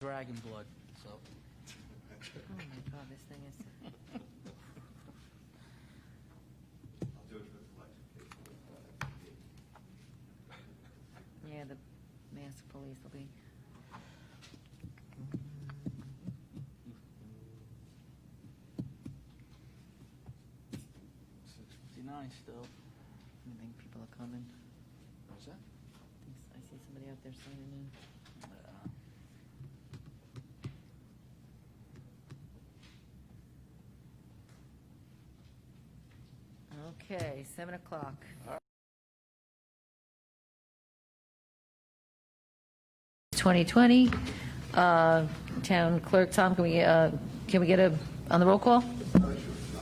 dragon blood, so. Oh my God, this thing is. I'll do it for the election case. Yeah, the mass police will be. $6.59 still. I think people are coming. What's that? I see somebody out there signing in. Okay, 7 o'clock. All right. 2020. Town clerk, Tom, can we get on the roll call?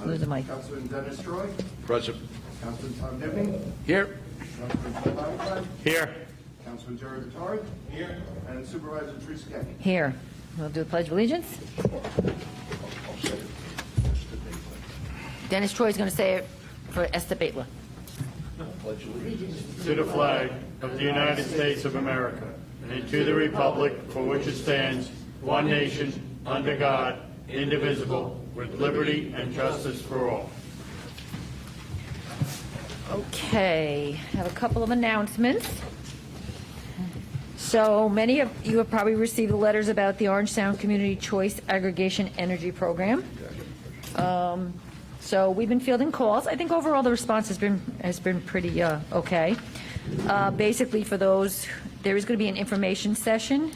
Lose the mic. Councilman Dennis Troy, Present. Councilman Tom Nipping, Here. Councilman Paul Valentine, Here. Councilman Jerry Vitale. Here. And Supervisor Teresa Kenny. Here. We'll do the Pledge of Allegiance. Dennis Troy's going to say it for Esther Baitler. To the flag of the United States of America and to the republic for which it stands, one nation, under God, indivisible, with liberty and justice for all. Okay, I have a couple of announcements. So many of you have probably received the letters about the Orangetown Community Choice Aggregation Energy Program. So we've been fielding calls. I think overall the response has been pretty okay. Basically, for those, there is going to be an information session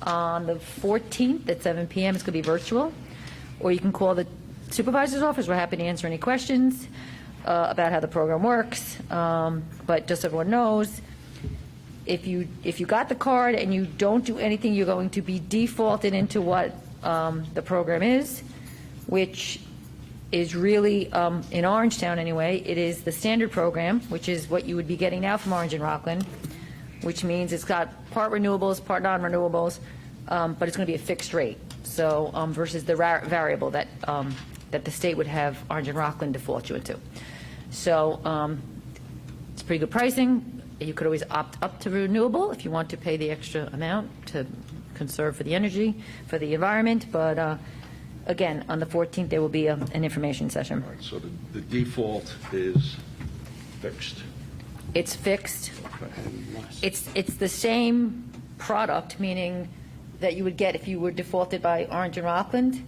on the 14th at 7 p.m. It's going to be virtual, or you can call the supervisor's office. We're happy to answer any questions about how the program works. But just so everyone knows, if you got the card and you don't do anything, you're going to be defaulted into what the program is, which is really, in Orangetown anyway, it is the standard program, which is what you would be getting now from Orange and Rockland, which means it's got part renewables, part non-renewables, but it's going to be a fixed rate. So versus the variable that the state would have Orange and Rockland default you into. So it's pretty good pricing. You could always opt up to renewable if you want to pay the extra amount to conserve for the energy, for the environment, but again, on the 14th, there will be an information session. All right, so the default is fixed. It's fixed. Okay. It's the same product, meaning that you would get if you were defaulted by Orange and Rockland,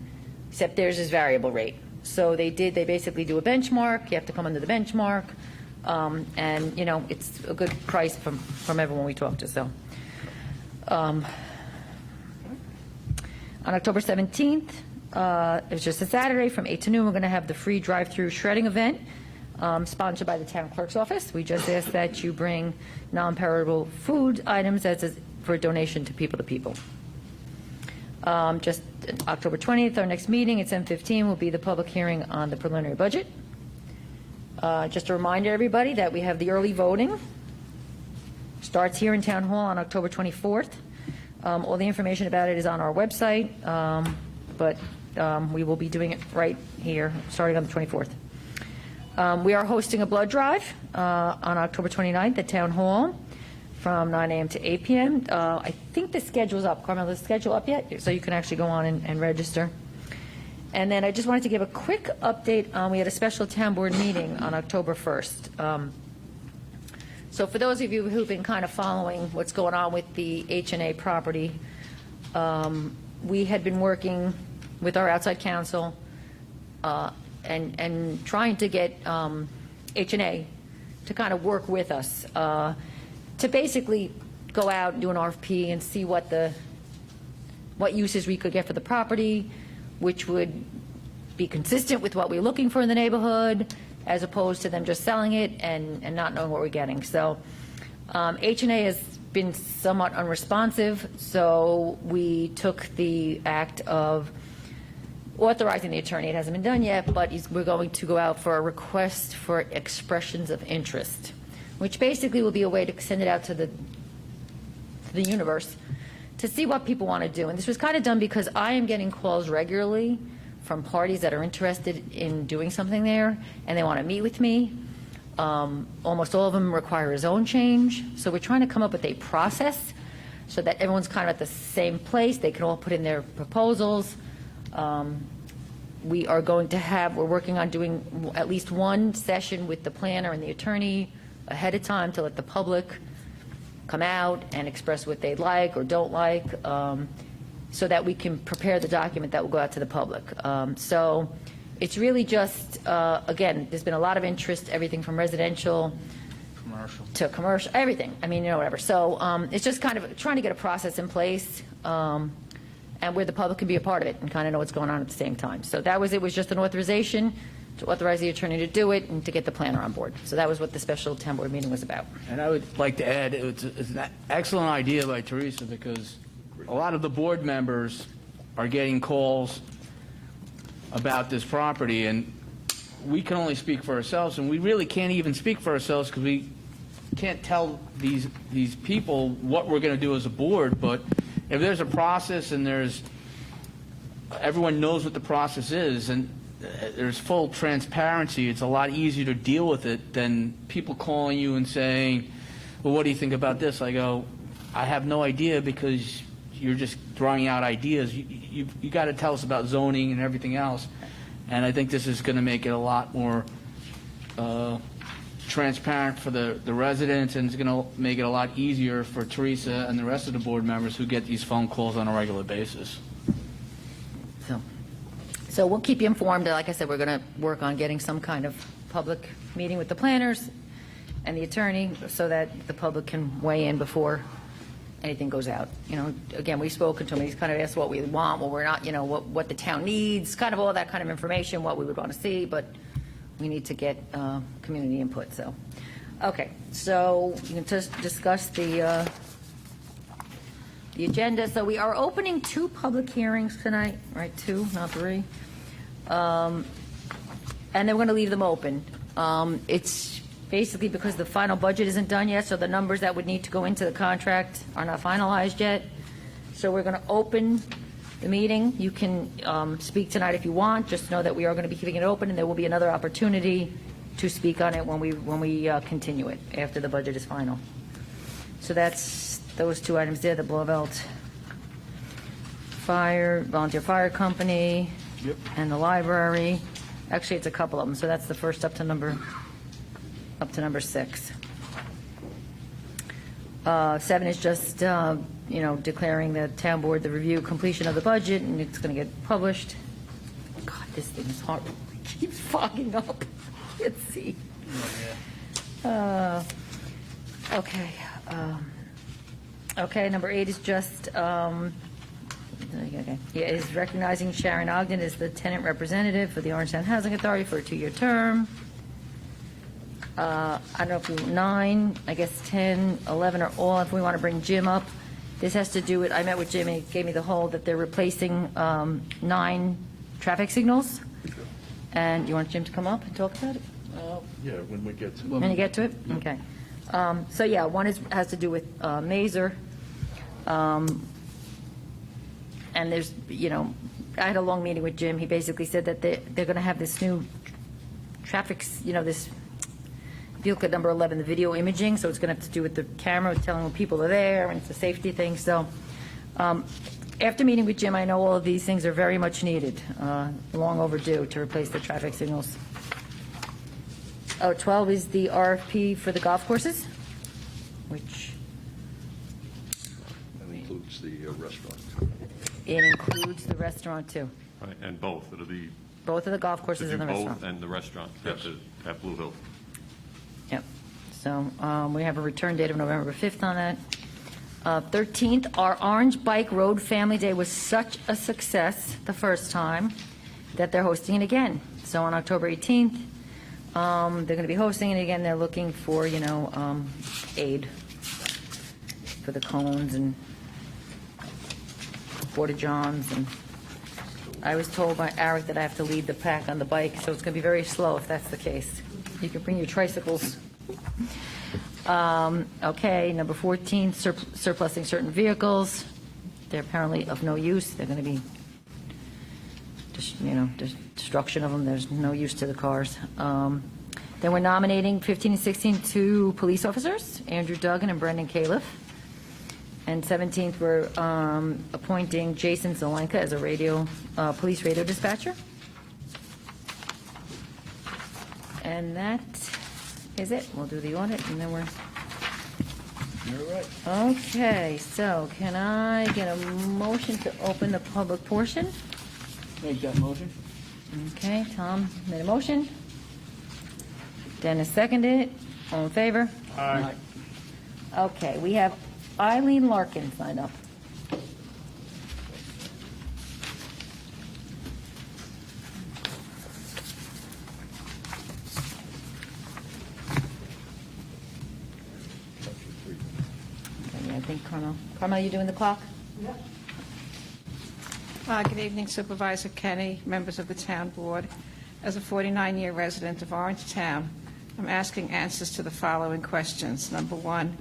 except theirs is variable rate. So they basically do a benchmark. You have to come under the benchmark, and you know it's a good price from everyone we talk to. So on October 17th. It's just a Saturday from 8 to noon. We're going to have the free drive-through shredding event sponsored by the town clerk's office. We just ask that you bring non-perishable food items for a donation to People to People. Just October 20th, our next meeting at 7:15 will be the public hearing on the preliminary budget. Just a reminder, everybody, that we have the early voting. Starts here in Town Hall on October 24th. All the information about it is on our website, but we will be doing it right here, starting on the 24th. We are hosting a blood drive on October 29th at Town Hall from 9 a.m. to 8 p.m. I think the schedule's up. Carmel, is the schedule up yet? So you can actually go on and register. And then I just wanted to give a quick update. We had a special town board meeting on October 1st. So for those of you who've been kind of following what's going on with the H&A property, we had been working with our outside counsel and trying to get H&A to kind of work with us to basically go out and do an RFP and see what uses we could get for the property, which would be consistent with what we're looking for in the neighborhood, as opposed to them just selling it and not knowing what we're getting. So H&A has been somewhat unresponsive, so we took the act of authorizing the attorney. It hasn't been done yet, but we're going to go out for a request for expressions of interest, which basically will be a way to send it out to the universe to see what people want to do. And this was kind of done because I am getting calls regularly from parties that are interested in doing something there, and they want to meet with me. Almost all of them require a zone change, so we're trying to come up with a process so that everyone's kind of at the same place. They can all put in their proposals. We are going to have, we're working on doing at least one session with the planner and the attorney ahead of time to let the public come out and express what they'd like or don't like, so that we can prepare the document that will go out to the public. So it's really just, again, there's been a lot of interest, everything from residential Commercial. to commercial, everything. I mean, whatever. So it's just kind of trying to get a process in place, and where the public can be a part of it and kind of know what's going on at the same time. So that was, it was just an authorization to authorize the attorney to do it and to get the planner on board. So that was what the special town board meeting was about. And I would like to add, it's an excellent idea by Teresa, because a lot of the board members are getting calls about this property, and we can only speak for ourselves, and we really can't even speak for ourselves because we can't tell these people what we're going to do as a board. But if there's a process and everyone knows what the process is, and there's full transparency, it's a lot easier to deal with it than people calling you and saying, well, what do you think about this? I go, I have no idea, because you're just throwing out ideas. You got to tell us about zoning and everything else. And I think this is going to make it a lot more transparent for the residents, and it's going to make it a lot easier for Teresa and the rest of the board members who get these phone calls on a regular basis. So we'll keep you informed. Like I said, we're going to work on getting some kind of public meeting with the planners and the attorney so that the public can weigh in before anything goes out. Again, we've spoken to him. He's kind of asked what we want, what we're not, what the town needs, kind of all that kind of information, what we would want to see, but we need to get community input. So, okay. So you can just discuss the agenda. So we are opening 2 public hearings tonight, right? 2, not 3. And then we're going to leave them open. It's basically because the final budget isn't done yet, so the numbers that would need to go into the contract are not finalized yet. So we're going to open the meeting. You can speak tonight if you want. Just know that we are going to be keeping it open, and there will be another opportunity to speak on it when we continue it after the budget is final. So that's those 2 items there, the Blauvelt Volunteer Fire Company, Yep. and the library. Actually, it's a couple of them, so that's the first up to number 6. 7 is just, declaring the town board the review completion of the budget, and it's going to get published. God, this thing is hard. It keeps fogging up. Let's see. Okay. Okay, number 8 is just, is recognizing Sharon Ogden as the tenant representative for the Orangetown Housing Authority for a 2-year term. I don't know if 9, I guess 10, 11 are all, if we want to bring Jim up. This has to do with, I met with Jim, and he gave me the whole, that they're replacing 9 traffic signals. And you want Jim to come up and talk about it? Yeah, when we get to When you get to it? Okay. So, yeah, one has to do with Mazer. And there's, I had a long meeting with Jim. He basically said that they're going to have this new traffic, this vehicle number 11, the video imaging. So it's going to have to do with the camera telling when people are there, and it's a safety thing. So after meeting with Jim, I know all of these things are very much needed, long overdue to replace the traffic signals. 12 is the RFP for the golf courses, which That includes the restaurant. it includes the restaurant too. Right, and both, it'll be, Both of the golf to courses do and the both restaurant. and the restaurant Yes. at Blue Hill. Yep. So we have a return date of November 5th on that. 13th, our Orange Bike Road Family Day was such a success the first time that they're hosting it again. So on October 18th, they're going to be hosting it again. They're looking for, aid for the cones and Porta Johns. And I was told by Eric that I have to lead the pack on the bike, so it's going to be very slow if that's the case. You can bring your tricycles. Okay, number 14, surplusing certain vehicles. They're apparently of no use. They're going to be, destruction of them. There's no use to the cars. Then we're nominating 15 and 16 two police officers, Andrew Duggan and Brendan Califf. And 17th, we're appointing Jason Zelenka as a police radio dispatcher. And that is it. We'll do the audit, and then we're... You're right. Okay, so can I get a motion to open the public portion? Make that motion. Okay, Tom made a motion. Dennis seconded it. All in favor? Aye. Okay, we have Eileen Larkin signed up. Okay, I think Carmel, you doing the clock? Good evening, Supervisor Kenny, members of the Town Board. As a 49-year resident of Orangetown, I'm asking answers to the following questions. Number one,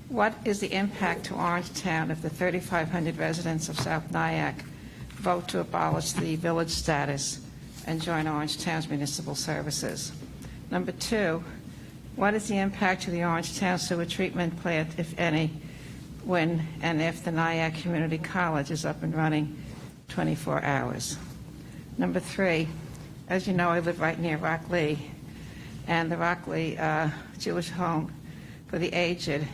what is the impact to Orangetown if the 3,500 residents of South Nyack vote to abolish the village status and join Orangetown's municipal services? Number two, what is the impact to the Orangetown sewer treatment plant, if any, when and if the Nyack Community College is up and running 24 hours? Number three, as you know, I live right near Rockley, and the Rockley Jewish Home for the Aged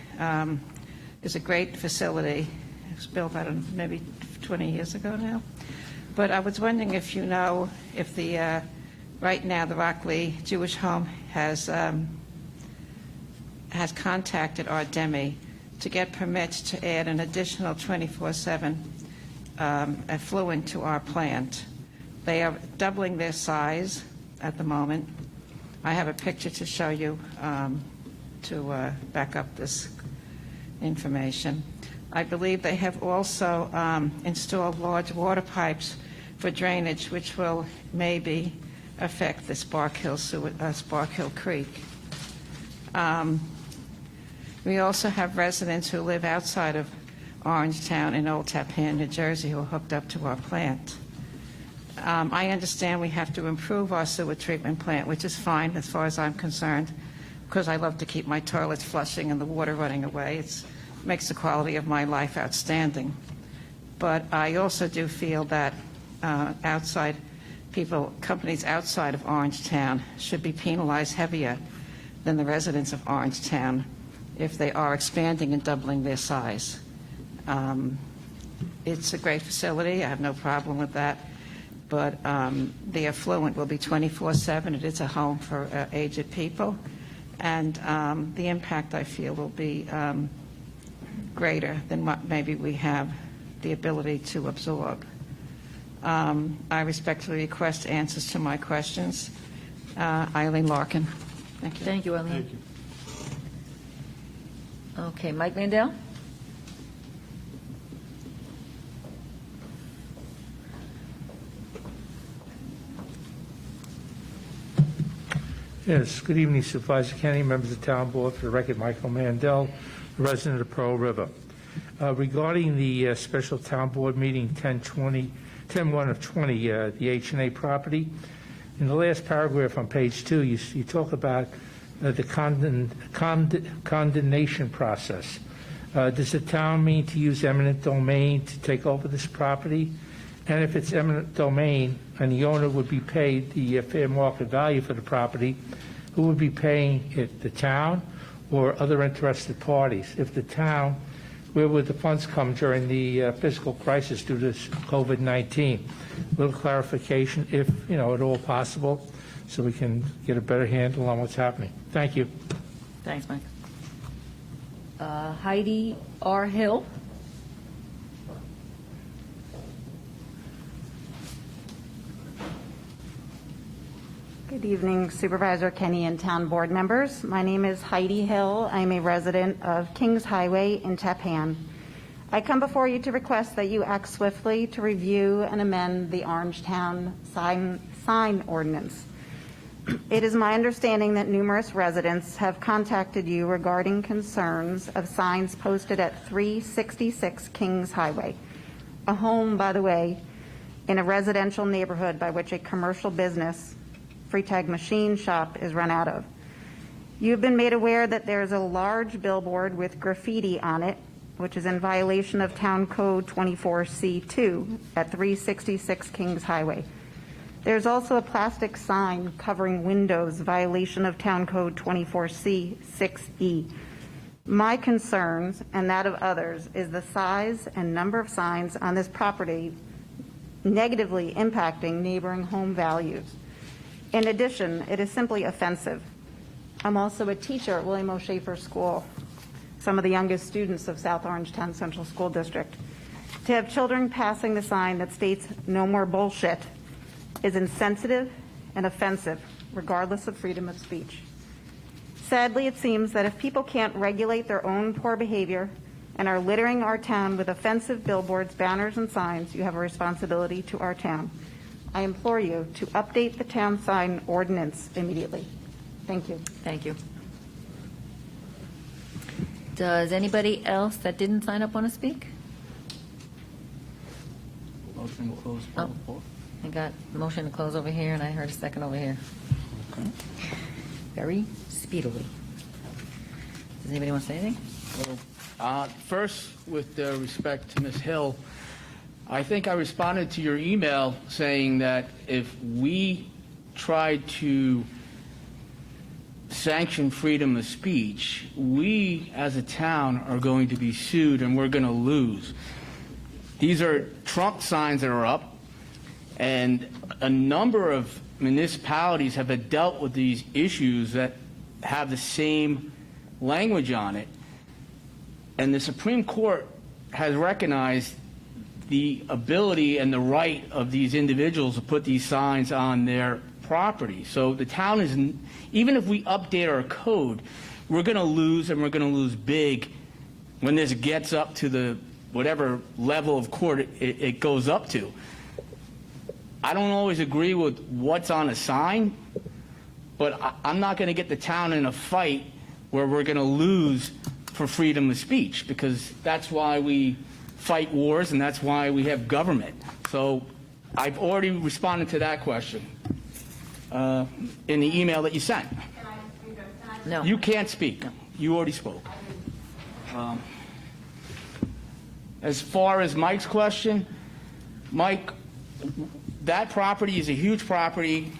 is a great facility. It was built, I don't know, maybe 20 years ago now. But I was wondering if you know if the right now the Rockley Jewish Home has contacted our DEMI to get permits to add an additional 24/7 effluent to our plant. They are doubling their size at the moment. I have a picture to show you to back up this information. I believe they have also installed large water pipes for drainage, which will maybe affect the Spark Hill Creek. We also have residents who live outside of Orangetown in Old Tappan, New Jersey, who are hooked up to our plant. I understand we have to improve our sewer treatment plant, which is fine as far as I'm concerned, because I love to keep my toilets flushing and the water running away. It makes the quality of my life outstanding. But I also do feel that companies outside of Orangetown should be penalized heavier than the residents of Orangetown if they are expanding and doubling their size. It's a great facility. I have no problem with that. But the effluent will be 24/7. It is a home for aged people. And the impact, I feel, will be greater than what maybe we have the ability to absorb. I respectfully request answers to my questions. Eileen Larkin. Thank you. Thank you, Eileen. Thank you. Okay, Mike Mandel? Yes, good evening, Supervisor Kenny, members of the Town Board. For the record, Michael Mandel, resident of Pearl River. Regarding the special Town Board meeting 10/1 of 20, the H&A property, in the last paragraph on page 2, you talk about the condemnation process. Does the town mean to use eminent domain to take over this property? And if it's eminent domain and the owner would be paid the fair market value for the property, who would be paying it, the town or other interested parties? If the town, where would the funds come during the fiscal crisis due to COVID-19? A little clarification, if at all possible, so we can get a better handle on what's happening. Thank you. Thanks, Mike. Heidi R. Hill? Good evening, Supervisor Kenny and Town Board members. My name is Heidi Hill. I'm a resident of Kings Highway in Tappan. I come before you to request that you act swiftly to review and amend the Orangetown sign ordinance. It is my understanding that numerous residents have contacted you regarding concerns of signs posted at 366 Kings Highway, a home, by the way, in a residential neighborhood by which a commercial business, Freetag Machine Shop, is run out of. You've been made aware that there is a large billboard with graffiti on it which is in violation of Town Code 24C2 at 366 Kings Highway. There's also a plastic sign covering windows, violation of Town Code 24C6E. My concerns, and that of others, is the size and number of signs on this property negatively impacting neighboring home values. In addition, it is simply offensive. I'm also a teacher at William O. Schaefer School, some of the youngest students of South Orangetown Central School District. To have children passing the sign that states "no more bullshit" is insensitive and offensive, regardless of freedom of speech. Sadly, it seems that if people can't regulate their own poor behavior and are littering our town with offensive billboards, banners, and signs, you have a responsibility to our town. I implore you to update the town sign ordinance immediately. Thank you. Thank you. Does anybody else that didn't sign up want to speak? Motion to close Oh. public portion. I got a motion to close over here, and I heard a second over here. Very speedily. Does anybody want to say anything? First, with respect to Ms. Hill, I think I responded to your email saying that if we tried to sanction freedom of speech, we as a town are going to be sued and we're going to lose. These are Trump signs that are up, and a number of municipalities have dealt with these issues that have the same language on it. And the Supreme Court has recognized the ability and the right of these individuals to put these signs on their property. So the town is, even if we update our code, we're going to lose, and we're going to lose big when this gets up to the whatever level of court it goes up to. I don't always agree with what's on a sign, but I'm not going to get the town in a fight where we're going to lose for freedom of speech, because that's why we fight wars and that's why we have government. So I've already responded to that question in the email that you sent. No. You can't speak. You already spoke. As far as Mike's question, Mike, that property is a huge property.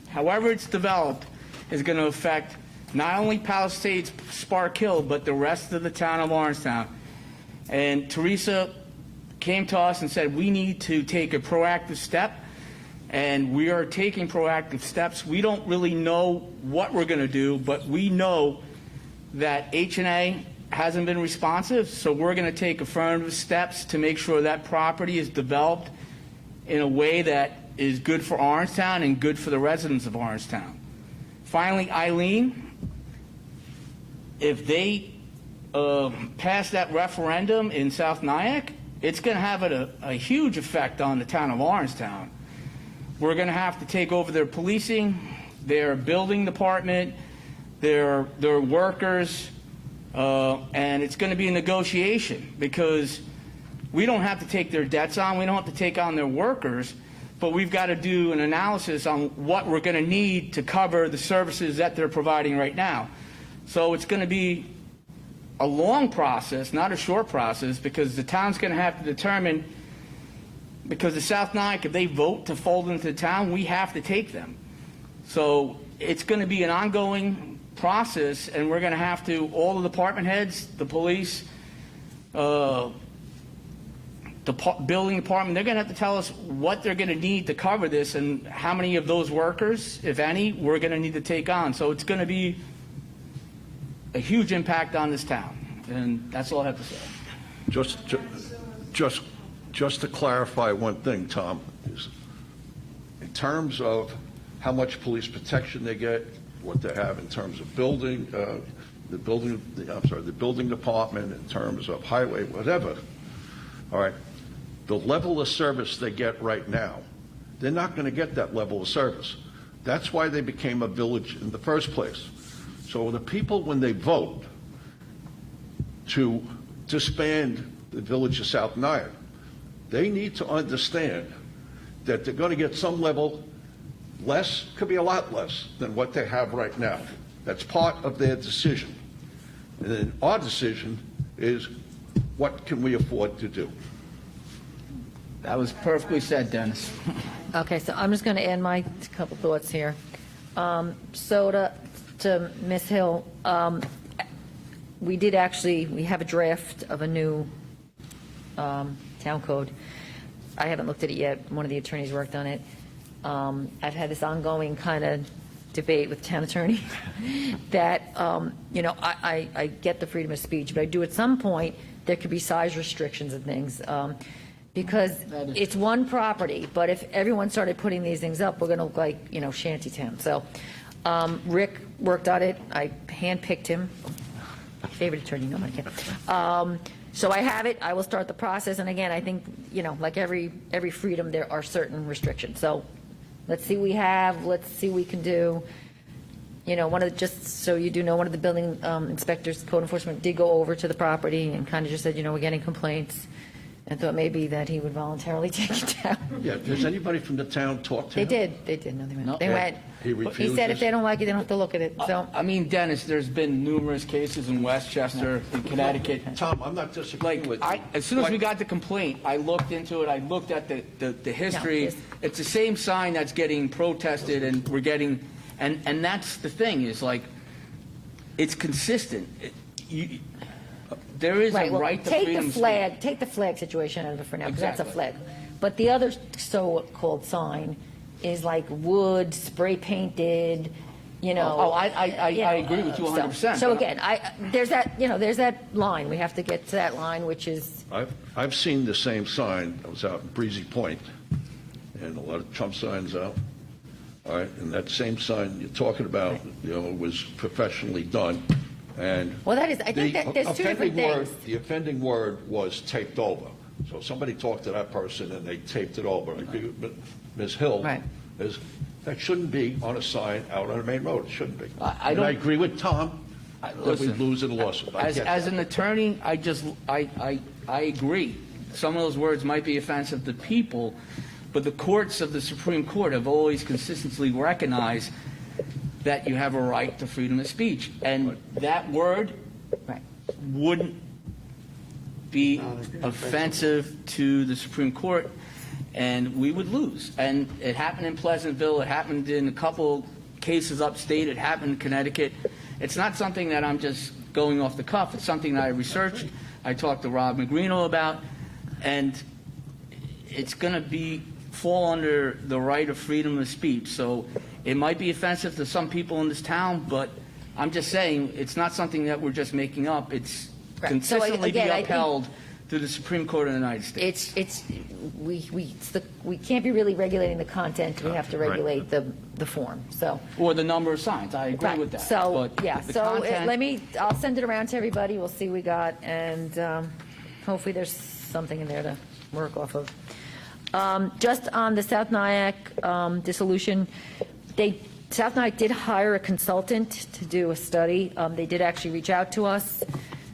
However it's developed is going to affect not only Palisades, Spark Hill, but the rest of the town of Orangetown. And Teresa came to us and said, we need to take a proactive step, and we are taking proactive steps. We don't really know what we're going to do, but we know that H&A hasn't been responsive, so we're going to take affirmative steps to make sure that property is developed in a way that is good for Orangetown and good for the residents of Orangetown. Finally, Eileen, if they pass that referendum in South Nyack, it's going to have a huge effect on the town of Orangetown. We're going to have to take over their policing, their building department, their workers, and it's going to be a negotiation, because we don't have to take their debts on, we don't have to take on their workers, but we've got to do an analysis on what we're going to need to cover the services that they're providing right now. So it's going to be a long process, not a short process, because the town's going to have to determine, because the South Nyack, if they vote to fold into the town, we have to take them. So it's going to be an ongoing process, and we're going to have to, all the department heads, the police, the building department, they're going to have to tell us what they're going to need to cover this and how many of those workers, if any, we're going to need to take on. So it's going to be a huge impact on this town, and that's all I have to say. Just to clarify one thing, Tom, is in terms of how much police protection they get, what they have in terms of building, the building department, in terms of highway, whatever. All right, the level of service they get right now, they're not going to get that level of service. That's why they became a village in the first place. So the people, when they vote to disband the village of South Nyack, they need to understand that they're going to get some level less, could be a lot less than what they have right now. That's part of their decision. And then our decision is what can we afford to do? That was perfectly said, Dennis. Okay, so I'm just going to add my couple thoughts here. So to Ms. Hill, we have a draft of a new town code. I haven't looked at it yet. One of the attorneys worked on it. I've had this ongoing kind of debate with town attorney that, I get the freedom of speech, but I do at some point, there could be size restrictions and things. Because it's one property, but if everyone started putting these things up, we're going to look like, shantytown. So Rick worked on it. I handpicked him. My favorite attorney, no, I can't. So I have it. I will start the process. And again, I think, like every freedom, there are certain restrictions. So let's see what we have. Let's see what we can do. Just so you do know, one of the building inspectors, code enforcement, did go over to the property and kind of just said, we're getting complaints. And thought maybe that he would voluntarily take it down. Yeah, does anybody from the town talk to They him? did, no, they went. No. They went. He He said if refuses? they don't like it, they don't have to look at it, so. I mean, Dennis, there's been numerous cases in Westchester, in Connecticut. Tom, I'm not disagreeing with you. As soon as we Like- got the complaint, I looked into it, I looked at the history. it's- It's the same sign that's getting protested, and we're getting, and that's the thing, is like, it's consistent. There is a well, right to take freedom the of speech. flag, take the flag situation out of it for now, because that's a Exactly. flag. But the other so-called sign is like wood, spray painted, Oh, I agree with you 100%. So again, there's that line, we have to get to that line, which is, I've seen the same sign. I was out in Breezy Point, and a lot of Trump signs out. All right, and that same sign you're talking about, was professionally done, and well, that is, I think that there's two different things. The offending word was taped over. So somebody talked to that person and they taped it over. I agree with Ms. Hill. Right. That shouldn't be on a sign out on a main road. It shouldn't be. I And I don't- agree with Tom that we Listen, lose in a lawsuit. I get As that. an attorney, I agree. Some of those words might be offensive to people, but the courts of the Supreme Court have always consistently recognized that you have a right to freedom of speech. And that word Right. wouldn't be offensive to the Supreme Court, and we would lose. And it happened in Pleasantville, it happened in a couple cases upstate, it happened in Connecticut. It's not something that I'm just going off the cuff, it's something that I researched, I talked to Rob Magrino about, and it's going to fall under the right of freedom of speech. So it might be offensive to some people in this town, but I'm just saying, it's not something that we're just making up. It's Right. So, consistently be again, I think- upheld through the Supreme Court of the United States. We can't be really regulating the content, we have to regulate the form, so. Or the number of signs, I agree Right. with that. So, But yeah, the so content- I'll send it around to everybody, we'll see what we got, and hopefully there's something in there to work off of. Just on the South Nyack dissolution, South Nyack did hire a consultant to do a study. They did actually reach out to us,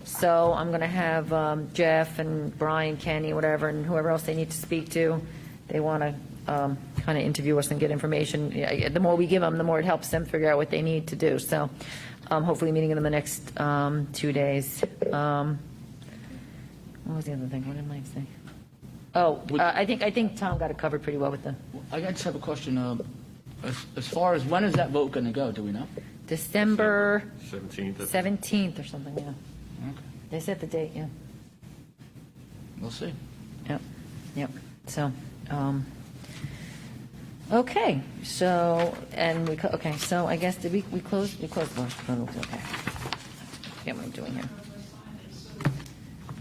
so I'm going to have Jeff and Brian, Kenny, whatever, and whoever else they need to speak to. They want to kind of interview us and get information. Yeah, the more we give them, the more it helps them figure out what they need to do. So hopefully meeting them in the next 2 days. What was the other thing? What did I say? Oh, I think Tom got it covered pretty well with the I just have a question. As far as when is that vote going to go, do we know? December 17th. 17th or something, yeah. Okay. They set the date, yeah. We'll see. Yep. So, okay, so, and okay, so I guess, did we close? We closed, okay. Get what I'm doing here.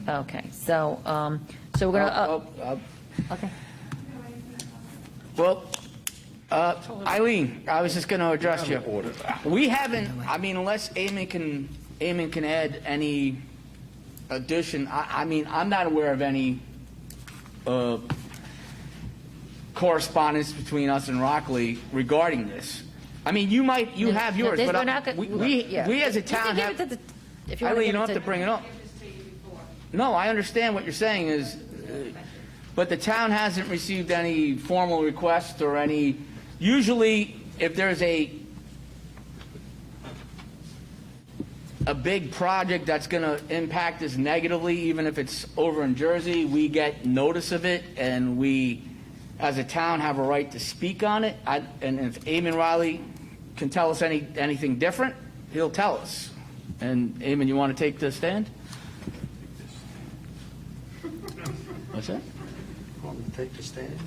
Okay, so we're gonna, okay. Well, Eileen, I was just going to address you. Order. We haven't, I mean, unless Eamon can add any addition, I mean, I'm not aware of any correspondence between us and Rockley regarding this. I mean, you have No, yours, this- but we're not gonna- yeah. we as a You can town give have... it to if you wanna Eileen, you give don't it have to bring it up. No, I understand what you're saying is, but the town hasn't received any formal request or any, usually if there's a a big project that's going to impact us negatively, even if it's over in Jersey, we get notice of it, and we, as a town, have a right to speak on it. And if Eamon Riley can tell us anything different, he'll tell us. And Eamon, you want to take the stand? What's that? Want me to take the stand?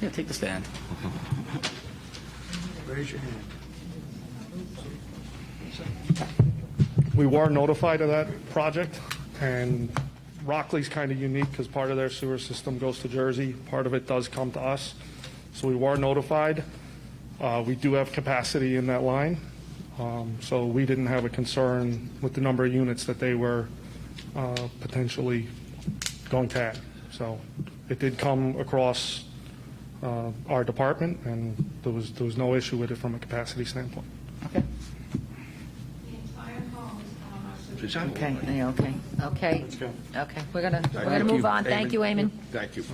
Yeah, take the stand. Raise your hand. We were notified of that project, and Rockley's kind of unique because part of their sewer system goes to Jersey. Part of it does come to us. So we were notified. We do have capacity in that line. So we didn't have a concern with the number of units that they were potentially going to add. So it did come across our department, and there was no issue with it from a capacity standpoint. Okay. Okay, yeah, okay. go. Okay, we're gonna move on. Thank you, Eamon. Thank you.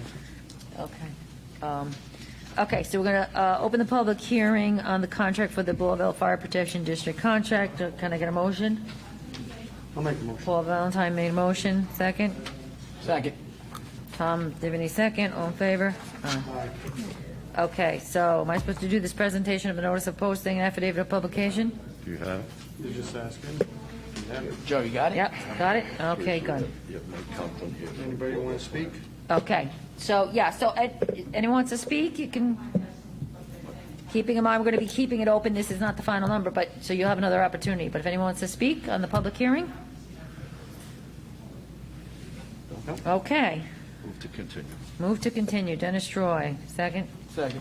Okay. Okay, so we're going to open the public hearing on the contract for the Belleville Fire Protection District contract. Can I get a motion? I'll make a motion. Paul Valentine made a motion. Second. Second. Tom Divany, second. All in favor? Okay, so am I supposed to do this presentation of the notice of posting and affidavit of publication? Do you have? You're just asking. Joe, you got it? Yep, got it? Okay, good. You have Mike Compton here. Anybody want to speak? Okay, so, yeah, so anyone wants to speak, you can, keeping in mind, we're going to be keeping it open, this is not the final number, but, so you'll have another opportunity, but if anyone wants to speak on the public hearing? Okay, Move to continue. move to continue, Dennis Troy, second. Second.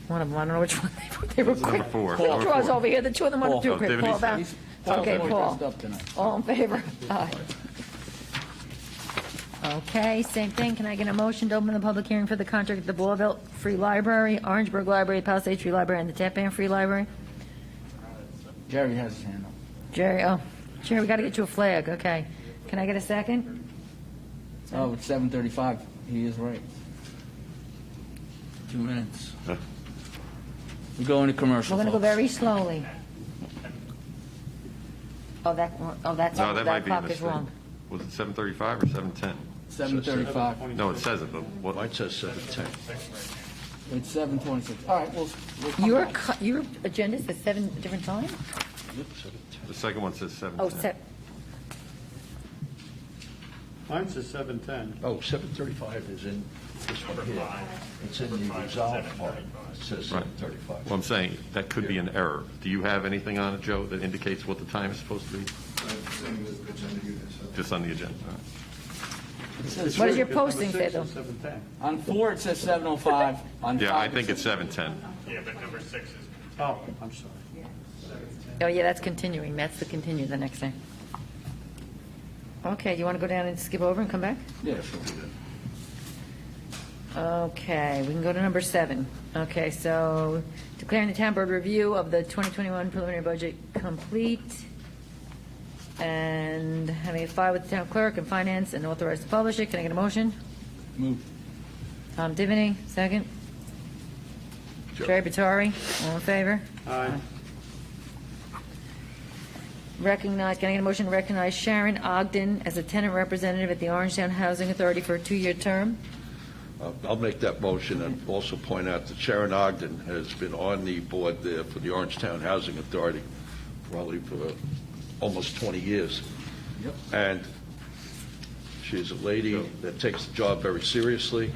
One of them, I don't know which one they were quick. Number four. Quick Number draws four. over here, the two of them want to do Oh, quick. Divany's Paul, second. okay, We're Paul. dressed up tonight. All in favor? Aye. Okay, same thing. Can I get a motion to open the public hearing for the contract with the Belleville Free Library, Orangeburg Library, Palisades Free Library, and the Tappan Free Library? Jerry has his hand up. Jerry, we got to get you a flag. Okay. Can I get a second? Oh, it's 7:35. He is right. 2 minutes. We go into commercial. We're going to go folks. very slowly. That's No, that might be a clock is mistake. wrong. Was it 7:35 or 7:10? 7:35. No, it says it, but what? Mine says 7:10. It's 7:26. All right, we'll come Your back. your agenda says 7 different times? Yep, 7:10. The second one says 7:10. Oh, Mine says 7:10. Oh, 7:35 is in this one here. It's in the resolve part. It says Right. 7:35. Well, I'm saying that could be an error. Do you have anything on it, Joe, that indicates what the time is supposed to be? Just on the agenda. All right. what does your Number posting say, six though? is 7:10. On 4, it says 7:05. On Yeah, 5, I think it's 7:10. Oh, I'm sorry. Oh, yeah, that's continuing. That's the continue the next day. Okay, you want to go down and skip over and come back? Yeah, sure. Okay, we can go to number 7. Okay, so declaring the town board review of the 2021 preliminary budget complete and having it filed with the town clerk and finance and authorized to publish it. Can I get a motion? Move. Tom Divany, second. Jerry Batari, all in favor? Aye. Recognize, can I get a motion to recognize Sharon Ogden as a tenant representative at the Orangetown Housing Authority for a 2-year term? I'll make that motion and also point out that Sharon Ogden has been on the board there for the Orangetown Housing Authority probably for almost 20 years. Yep. And she's a lady that takes the job very seriously.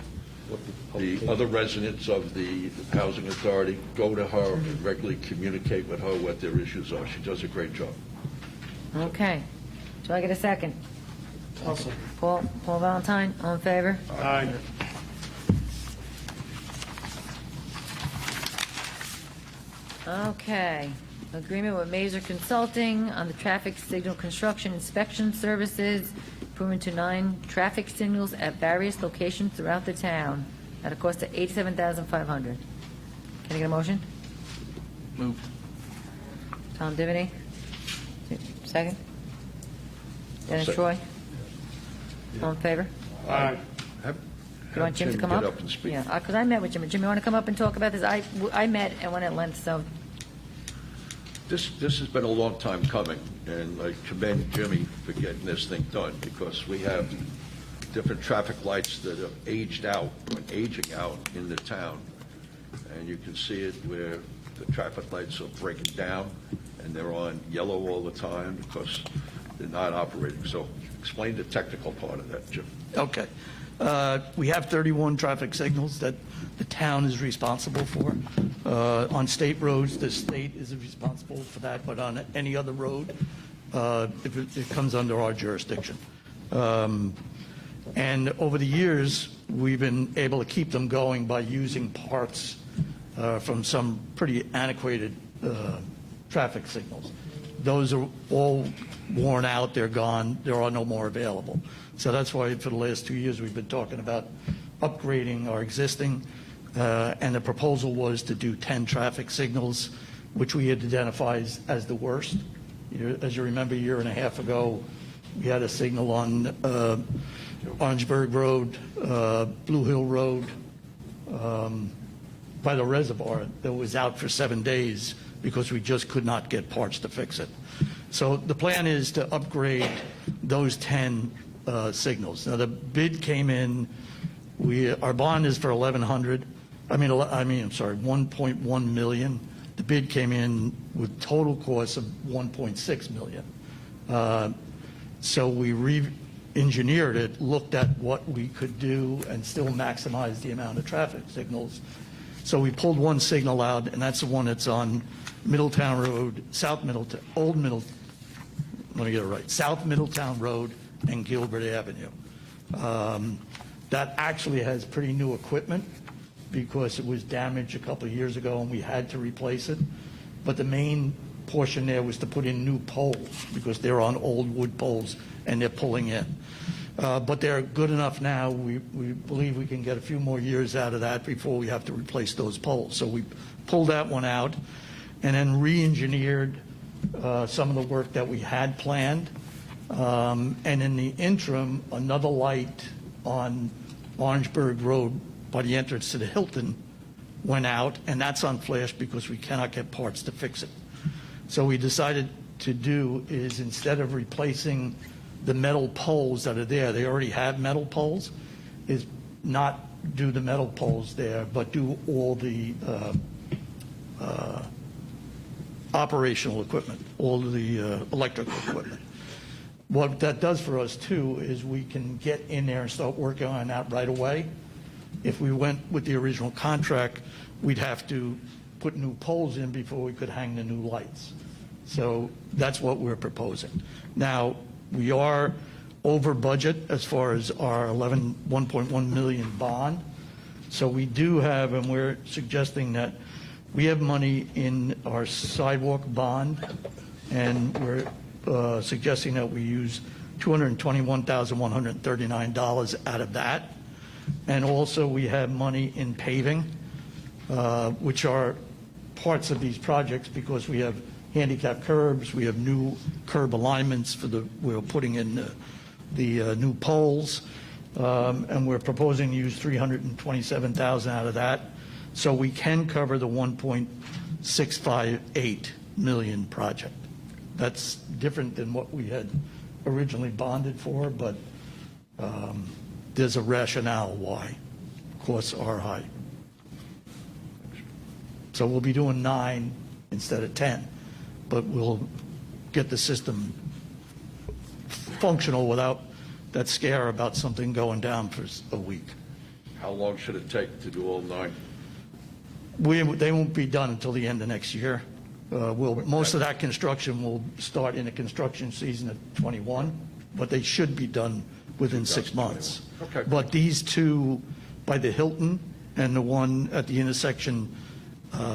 The other residents of the Housing Authority go to her and regularly communicate with her what their issues are. She does a great job. Okay. Shall I get a second? Paul Valentine, all in favor? Aye. Okay. Agreement with Mazer Consulting on the traffic signal construction inspection services, improvement to 9 traffic signals at various locations throughout the town at a cost of $87,500. Can I get a motion? Move. Tom Divany? Second? Dennis Second. Troy? All in favor? Aye. You want Jim to come up? Get up and speak. Yeah, because I met with Jim. Jim, you want to come up and talk about this? I met and went at length, so This has been a long time coming, and I commend Jimmy for getting this thing done, because we have different traffic lights that have aged out, or aging out in the town. And you can see it where the traffic lights are breaking down, and they're on yellow all the time because they're not operating. So explain the technical part of that, Jim. Okay. We have 31 traffic signals that the town is responsible for. On state roads, the state is responsible for that, but on any other road, it comes under our jurisdiction. And over the years, we've been able to keep them going by using parts from some pretty antiquated traffic signals. Those are all worn out, they're gone, there are no more available. So that's why for the last 2 years, we've been talking about upgrading our existing, and the proposal was to do 10 traffic signals, which we had identified as the worst. As you remember, a year and a half ago, we had a signal on Orangeburg Road, Blue Hill Road, by the reservoir that was out for 7 days because we just could not get parts to fix it. So the plan is to upgrade those 10 signals. Now, the bid came in, our bond is for 1.1 million. The bid came in with total cost of 1.6 million. So we re-engineered it, looked at what we could do and still maximize the amount of traffic signals. So we pulled one signal out, and that's the one that's on Middletown Road, South Middletown Road and Gilbert Avenue. That actually has pretty new equipment because it was damaged a couple of years ago and we had to replace it. But the main portion there was to put in new poles because they're on old wood poles and they're pulling in. But they're good enough now. We believe we can get a few more years out of that before we have to replace those poles. So we pulled that one out and then re-engineered some of the work that we had planned. And in the interim, another light on Orangeburg Road by the entrance to the Hilton went out, and that's on flash because we cannot get parts to fix it. So we decided to do is, instead of replacing the metal poles that are there, they already have metal poles, is not do the metal poles there, but do all the operational equipment, all of the electrical equipment. What that does for us, too, is we can get in there and start working on that right away. If we went with the original contract, we'd have to put new poles in before we could hang the new lights. So that's what we're proposing. Now, we are over budget as far as our 1.1 million bond. So we do have, and we're suggesting that we have money in our sidewalk bond, and we're suggesting that we use $221,139 out of that. And also we have money in paving, which are parts of these projects because we have handicap curbs, we have new curb alignments we're putting in the new poles, and we're proposing to use $327,000 out of that. So we can cover the 1.658 million project. That's different than what we had originally bonded for, but there's a rationale why costs are high. So we'll be doing 9 instead of 10, but we'll get the system functional without that scare about something going down for a week. How long should it take to do all 9? They won't be done until the end of next year. Most of that construction will start in the construction season of '21, but they should be done within 6 months. Okay. But these two by the Hilton and the one at the intersection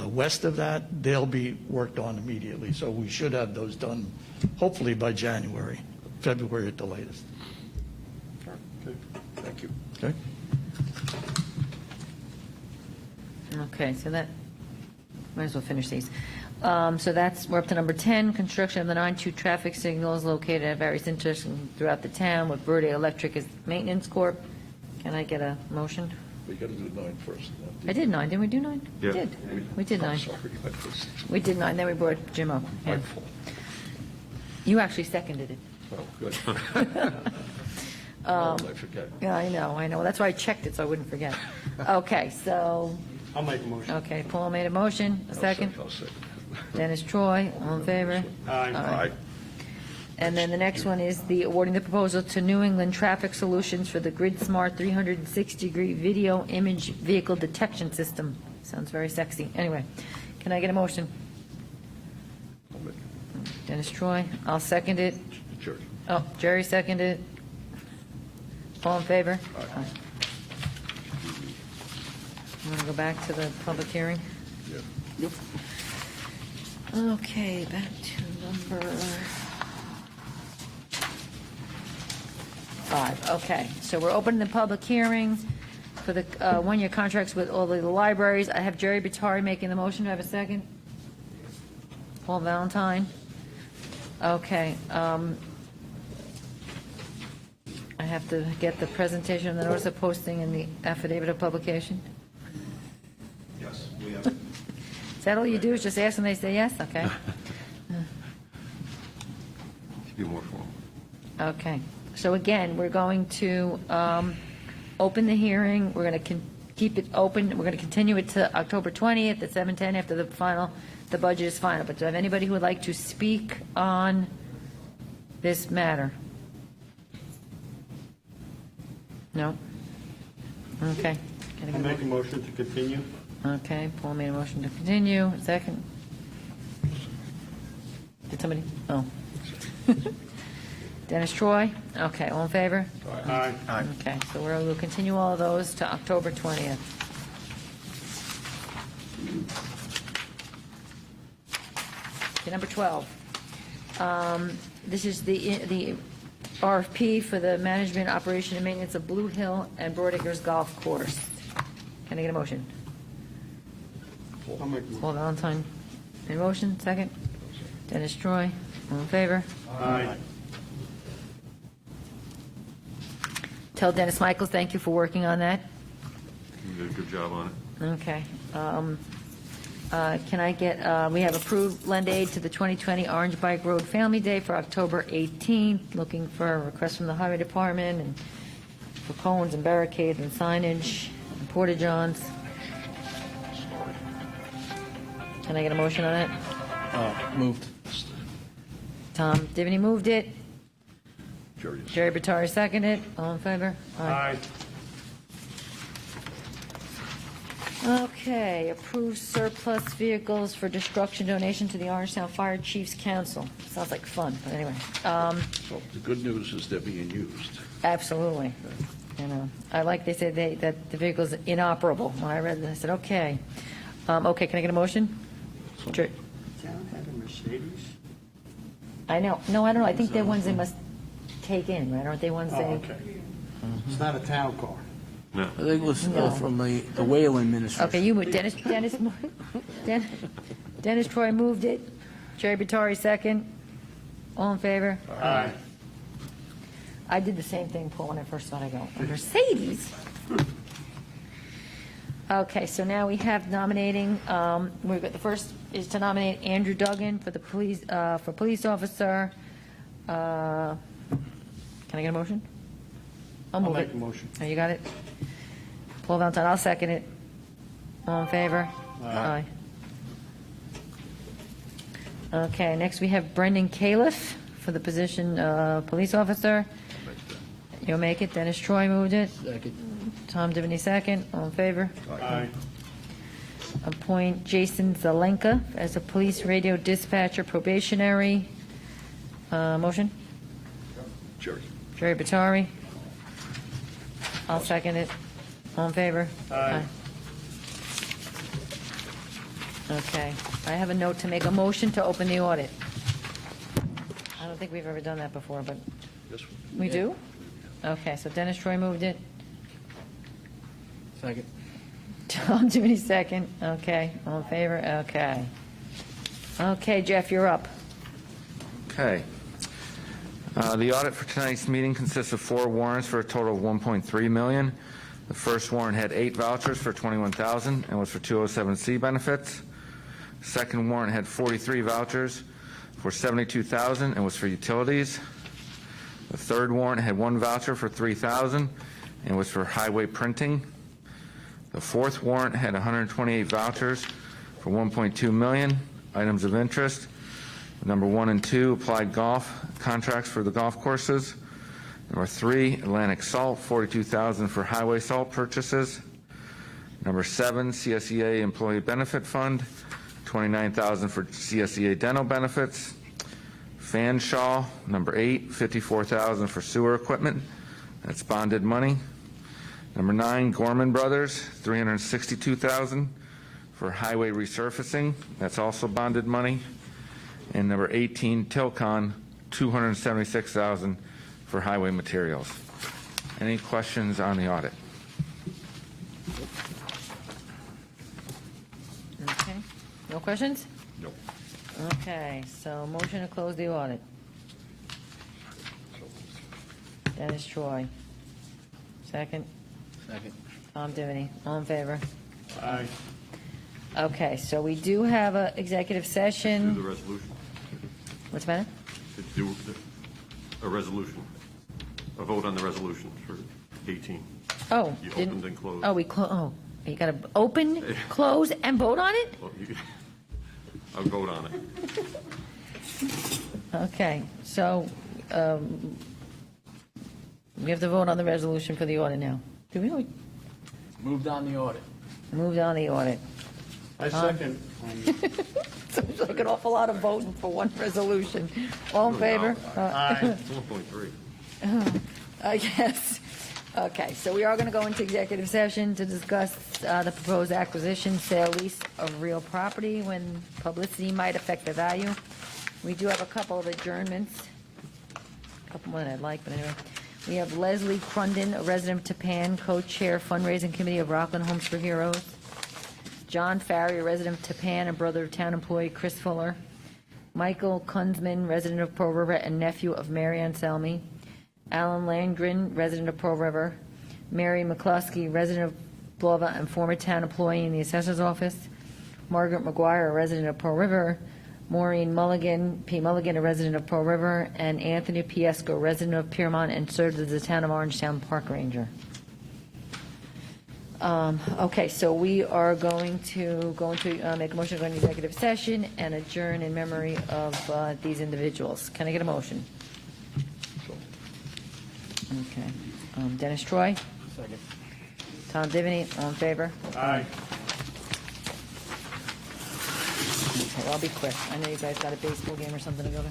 west of that, they'll be worked on immediately. So we should have those done hopefully by January, February at the latest. Okay. Thank you. Okay? Okay, so that, might as well finish these. So we're up to number 10, construction of the 9-2 traffic signals located at various intersections throughout the town with Verde Electric as maintenance corp. Can I get a motion? We got to do 9 first. I did 9, didn't we do 9? Yeah. We did. We did 9. I'm sorry. I was- We did 9, then we brought Jim up. My Yeah. fault. You actually seconded it. Oh, good. How did I forget? Yeah, I know. That's why I checked it, so I wouldn't forget. Okay, so, I'll make a motion. okay, Paul made a motion, a second. I'll second. Dennis Troy, all in favor? Aye. And then the next one is the awarding the proposal to New England Traffic Solutions for the Grid Smart 360-degree video image vehicle detection system. Sounds very sexy. Anyway, can I get a motion? I'll make it. Dennis Troy, I'll second it. Jerry. Oh, Jerry seconded it. All in favor? Aye. I'm going to go back to the public hearing. Yeah. Okay, back to number 5. Okay, so we're opening the public hearing for the one-year contracts with all the libraries. I have Jerry Batari making the motion. Do I have a second? Paul Valentine. Okay. I have to get the presentation of the notice of posting and the affidavit of publication. Yes, we have. Is that all you do, is just ask and they say yes? Okay. To be more formal. Okay. So again, we're going to open the hearing. We're going to keep it open. We're going to continue it to October 20th at 7:10 after the budget is final. But do I have anybody who would like to speak on this matter? No? Okay. Can I get I'll a make a motion to continue. Okay, Paul made a motion to continue. Second. Did somebody? Oh. Dennis Troy? Okay, all in favor? Aye. Okay, so we'll continue all of those to October 20th. Okay, number 12. This is the RFP for the management, operation, and maintenance of Blue Hill and Broadacres Golf Course. Can I get a motion? I'll make a motion. Paul Valentine, any motion, second? Dennis Troy, all in favor? Aye. Tell Dennis Michaels, thank you for working on that. You did a good job on it. Okay. Can I get, we have approved lend aid to the 2020 Orange Bike Road Family Day for October 18th, looking for a request from the Highway Department and for cones and barricades and signage and porta-johns. Can I get a motion on it? Moved. Tom Divney moved it. Jerry. Jerry Batari seconded. All in favor? Aye. Okay, approved surplus vehicles for destruction donation to the Orangetown Fire Chiefs Council. Sounds like fun, but anyway. So the good news is they're being used. Absolutely. You know, I like they said that the vehicle's inoperable. When I read that, I said, okay. Okay, can I get a motion? Sure. Town had a Mercedes? I know. No, I don't know. I think they're ones they must take in, right? Aren't they ones Oh, they? okay. It's not a town car. No. I think it was No. from the Whalen Ministry. Okay, you moved. Dennis Troy moved it. Jerry Batari second. All in favor? Aye. I did the same thing, Paul, when I first thought I go, a Mercedes? Okay, so now we have nominating, we've got, the first is to nominate Andrew Duggan for the police, for police officer. Can I get a motion? I'll move make it. a motion. Oh, you got it? Paul Valentine, I'll second it. All in favor? Aye. Okay, next we have Brendan Califf for the position of police officer. You'll make it. Dennis Troy moved it. Second. Tom Divney second. All in favor? Aye. Appoint Jason Zelenka as a police radio dispatcher probationary. Motion? Jerry. Jerry Batari. I'll second it. All in favor? Aye. Okay. I have a note to make a motion to open the audit. I don't think we've ever done that before, but Yes, we do? Okay, so Dennis Troy moved it. Second. Tom Divney second. Okay, all in favor? Okay. Okay, Jeff, you're up. Okay. The audit for tonight's meeting consists of 4 warrants for a total of $1.3 million. The first warrant had 8 vouchers for $21,000 and was for 207C benefits. Second warrant had 43 vouchers for $72,000 and was for utilities. The third warrant had 1 voucher for $3,000 and was for highway printing. The fourth warrant had 128 vouchers for $1.2 million, items of interest. Number 1 and 2, applied golf contracts for the golf courses. Number 3, Atlantic Salt, $42,000 for highway salt purchases. Number 7, CSEA Employee Benefit Fund, $29,000 for CSEA dental benefits. Fanshawe, number 8, $54,000 for sewer equipment. That's bonded money. Number 9, Gorman Brothers, $362,000 for highway resurfacing. That's also bonded money. And number 18, Tilcon, $276,000 for highway materials. Any questions on the audit? Okay. No questions? No. Okay, so motion to close the audit. Dennis Troy. Second. Second. Tom Divany. All in favor? Aye. Okay, so we do have an executive Do session. the resolution. What's the matter? Do a resolution. A vote on the resolution for 18. Oh. You didn't- opened and closed. Oh, you got to open, close, and vote on it? Well, I'll vote on it. Okay, so we have to vote on the resolution for the audit now. Do we really Moved on the audit. move on the audit? I second. Seems like an awful lot of voting for one resolution. All in favor? Aye. 1.3. I guess. Okay, so we are going to go into executive session to discuss the proposed acquisition, sale, lease of real property when publicity might affect the value. We do have a couple of adjournments, a couple more than I'd like, but anyway. We have Leslie Crunden, a resident of Tappan, co-chair fundraising committee of Rockland Homes for Heroes. John Farry, a resident of Tappan, and brother of town employee Chris Fuller. Michael Kunzman, resident of Pearl River and nephew of Mary Anselmi. Alan Landgren, resident of Pearl River. Mary McCluskey, resident of Blova and former town employee in the assessor's office. Margaret McGuire, a resident of Pearl River. Maureen Mulligan, P. Mulligan, a resident of Pearl River. And Anthony Piesco, resident of Piermont and served as the town of Orangetown park ranger. Okay, so we are going to make a motion to go into executive session and adjourn in memory of these individuals. Can I get a motion? Okay. Dennis Troy? Second. Tom Divany, all in favor? Aye. Okay, well, I'll be quick. I know you guys got a baseball game or something to go to.